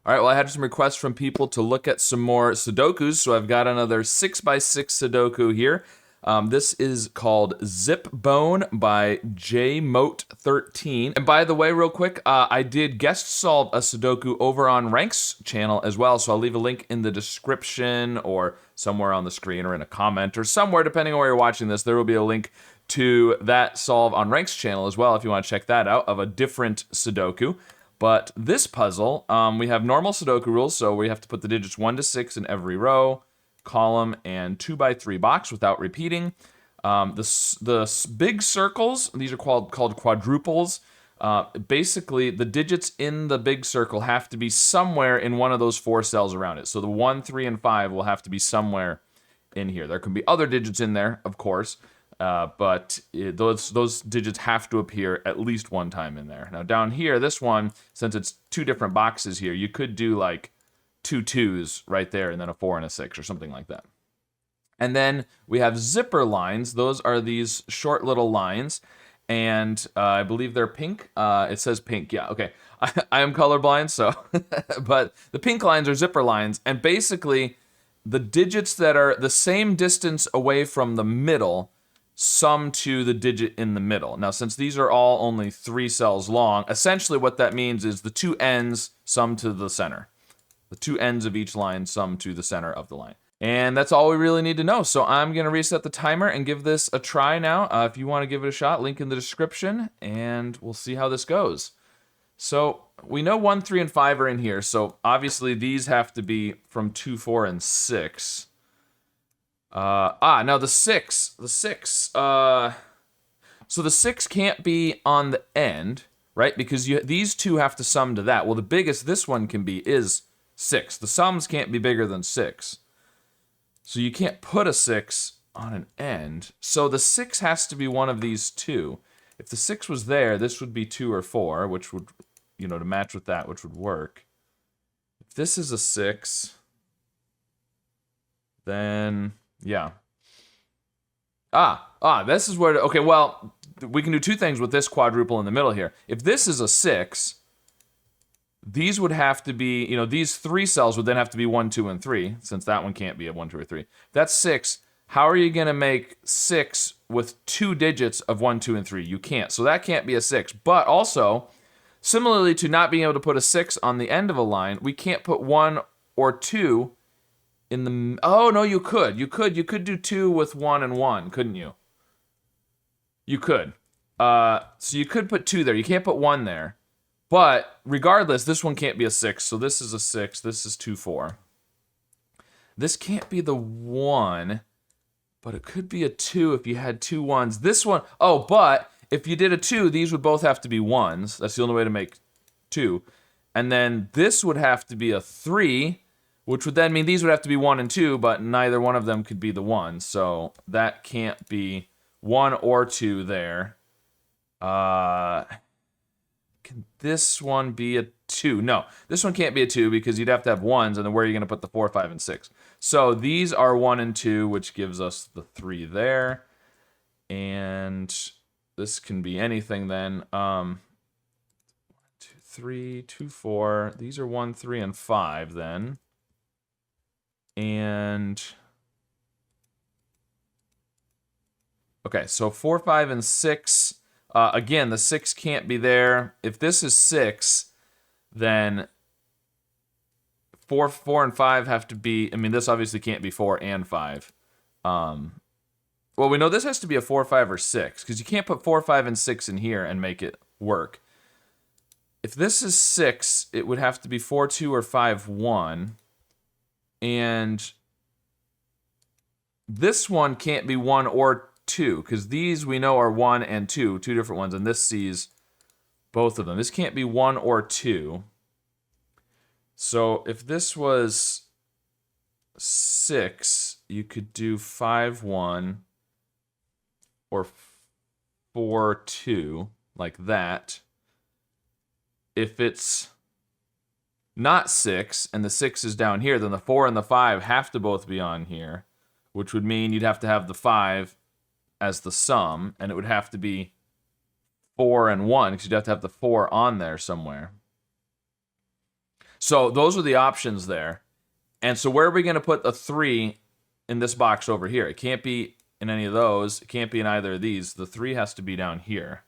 All right, well, I had some requests from people to look at some more Sudokus, so I've got another 6x6 Sudoku here. This is called Zipbone by JMote13. And by the way, real quick, I did guest solve a Sudoku over on Rank's channel as well, so I'll leave a link in the description or somewhere on the screen or in a comment or somewhere, depending on where you're watching this. There will be a link to that solve on Rank's channel as well if you want to check that out, of a different Sudoku. But this puzzle, we have normal Sudoku rules, so we have to put the digits 1 to 6 in every row, column, and 2x3 box without repeating. The big circles, these are called quadruples. Basically, the digits in the big circle have to be somewhere in one of those 4 cells around it. So the 1, 3, and 5 will have to be somewhere in here. There can be other digits in there, of course. But those digits have to appear at least one time in there. Now down here, this one, since it's 2 different boxes here, you could do like 2 2s right there and then a 4 and a 6 or something like that. And then we have zipper lines. Those are these short little lines. And I believe they're pink. It says pink. Yeah, okay. I am colorblind, so. But the pink lines are zipper lines. And basically, the digits that are the same distance away from the middle sum to the digit in the middle. Now, since these are all only 3 cells long, essentially what that means is the 2 ends sum to the center. The 2 ends of each line sum to the center of the line. And that's all we really need to know. So I'm going to reset the timer and give this a try now. If you want to give it a shot, link in the description, and we'll see how this goes. So we know 1, 3, and 5 are in here, so obviously these have to be from 2, 4, and 6. Now the 6. So the 6 can't be on the end, right? Because these 2 have to sum to that. Well, the biggest this one can be is 6. The sums can't be bigger than 6. So you can't put a 6 on an end. So the 6 has to be one of these 2. If the 6 was there, this would be 2 or 4, which would, to match with that, which would work. If this is a 6, then... yeah. This is where... okay, well, we can do 2 things with this quadruple in the middle here. If this is a 6, these would have to be... these 3 cells would then have to be 1, 2, and 3, since that one can't be a 1, 2, or 3. If that's 6. How are you going to make 6 with 2 digits of 1, 2, and 3? You can't. So that can't be a 6. But also, similarly to not being able to put a 6 on the end of a line, we can't put 1 or 2 in the... oh, no, you could. You could do 2 with 1 and 1, couldn't you? You could. So you could put 2 there. You can't put 1 there. But regardless, this one can't be a 6. So this is a 6. This is 2, 4. This can't be the 1, but it could be a 2 if you had 2 1s. This one... oh, but if you did a 2, these would both have to be 1s. That's the only way to make 2. And then this would have to be a 3... which would then mean these would have to be 1 and 2, but neither one of them could be the 1. So that can't be 1 or 2 there. Can this one be a 2? No, this one can't be a 2 because you'd have to have 1s, and then where are you going to put the 4, 5, and 6? So these are 1 and 2, which gives us the 3 there. And this can be anything then. 1, 2, 3, 2, 4. These are 1, 3, and 5 then. And okay, so 4, 5, and 6. Again, the 6 can't be there. If this is 6, then 4, 4, and 5 have to be... I mean, this obviously can't be 4 and 5. Well, we know this has to be a 4, 5, or 6, because you can't put 4, 5, and 6 in here and make it work. If this is 6, it would have to be 4, 2, or 5, 1. And this one can't be 1 or 2, because these we know are 1 and 2 different ones, and this sees both of them. This can't be 1 or 2. So if this was 6, you could do 5, 1, or 4, 2, like that. If it's not 6, and the 6 is down here, then the 4 and the 5 have to both be on here, which would mean you'd have to have the 5 as the sum, and it would have to be 4 and 1, because you'd have to have the 4 on there somewhere. So those are the options there. And so where are we going to put the 3 in this box over here? It can't be in any of those. It can't be in either of these. The 3 has to be down here.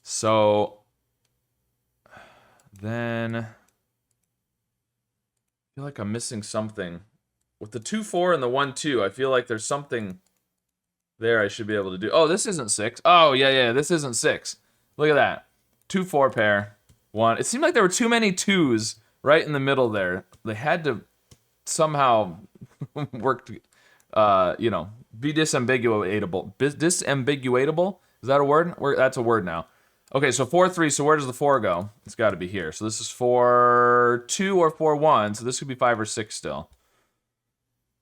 So then I feel like I'm missing something. With the 2, 4 and the 1, 2, I feel like there's something there I should be able to do. Oh, this isn't 6. Oh, yeah, this isn't 6. Look at that. 2, 4 pair. 1. It seemed like there were too many 2s right in the middle there. They had to somehow work to, be disambiguatable. Disambiguatable? Is that a word? That's a word now. Okay, so 4, 3. So where does the 4 go? It's got to be here. So this is 4, 2 or 4, 1. So this could be 5 or 6 still.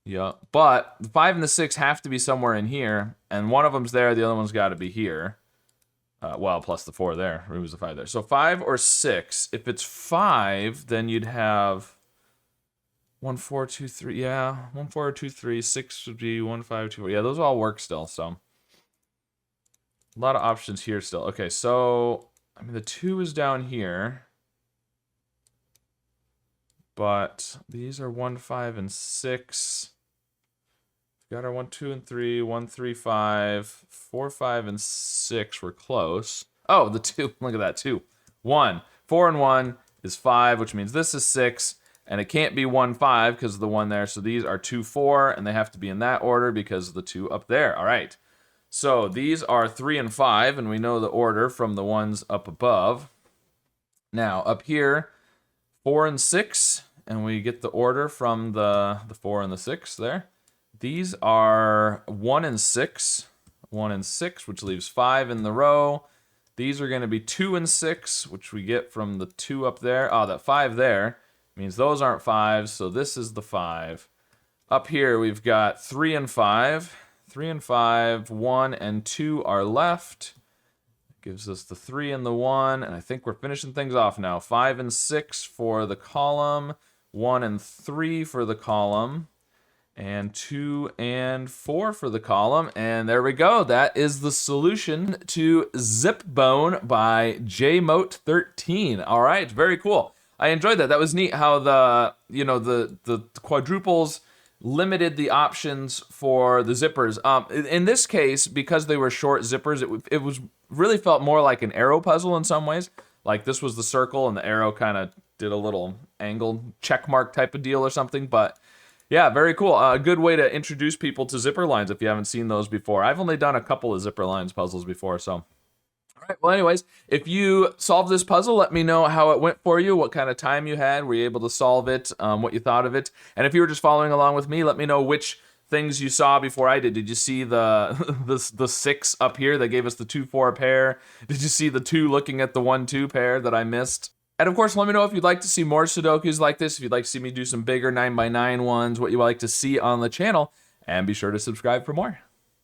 Yeah, but the 5 and the 6 have to be somewhere in here, and one of them's there, the other one's got to be here. Well, plus the 4 there, removes the 5 there. So 5 or 6. If it's 5, then you'd have 1, 4, 2, 3. Yeah, 1, 4, 2, 3. 6 would be 1, 5, 2, 4. Yeah, those all work still, so. A lot of options here still. Okay, so, I mean, the 2 is down here. But these are 1, 5, and 6. Got our 1, 2, and 3, 1, 3, 5, 4, 5, and 6. We're close. Oh, the 2. Look at that, 2. 1. 4 and 1 is 5, which means this is 6. And it can't be 1, 5 because of the 1 there. So these are 2, 4, and they have to be in that order because of the 2 up there. All right. So these are 3 and 5, and we know the order from the ones up above. Now, up here, 4 and 6, and we get the order from the 4 and the 6 there. These are 1 and 6. 1 and 6, which leaves 5 in the row. These are going to be 2 and 6, which we get from the 2 up there. Oh, that 5 there means those aren't 5s, so this is the 5. Up here, we've got 3 and 5. 3 and 5, 1 and 2 are left. Gives us the 3 and the 1, and I think we're finishing things off now. 5 and 6 for the column. 1 and 3 for the column. And 2 and 4 for the column. And there we go. That is the solution to Zipbone by JMote13. All right, very cool. I enjoyed that. That was neat how the quadruples limited the options for the zippers. In this case, because they were short zippers, it was really felt more like an arrow puzzle in some ways. Like this was the circle and the arrow kind of did a little angled check mark type of deal or something. But yeah, very cool. A good way to introduce people to zipper lines if you haven't seen those before. I've only done a couple of zipper lines puzzles before, so. All right, well, anyways, if you solved this puzzle, let me know how it went for you, what kind of time you had, were you able to solve it, what you thought of it. And if you were just following along with me, let me know which things you saw before I did. Did you see the 6 up here that gave us the 2, 4 pair? Did you see the 2 looking at the 1, 2 pair that I missed? And of course, let me know if you'd like to see more Sudokus like this, if you'd like to see me do some bigger 9x9 ones, what you would like to see on the channel, and be sure to subscribe for more.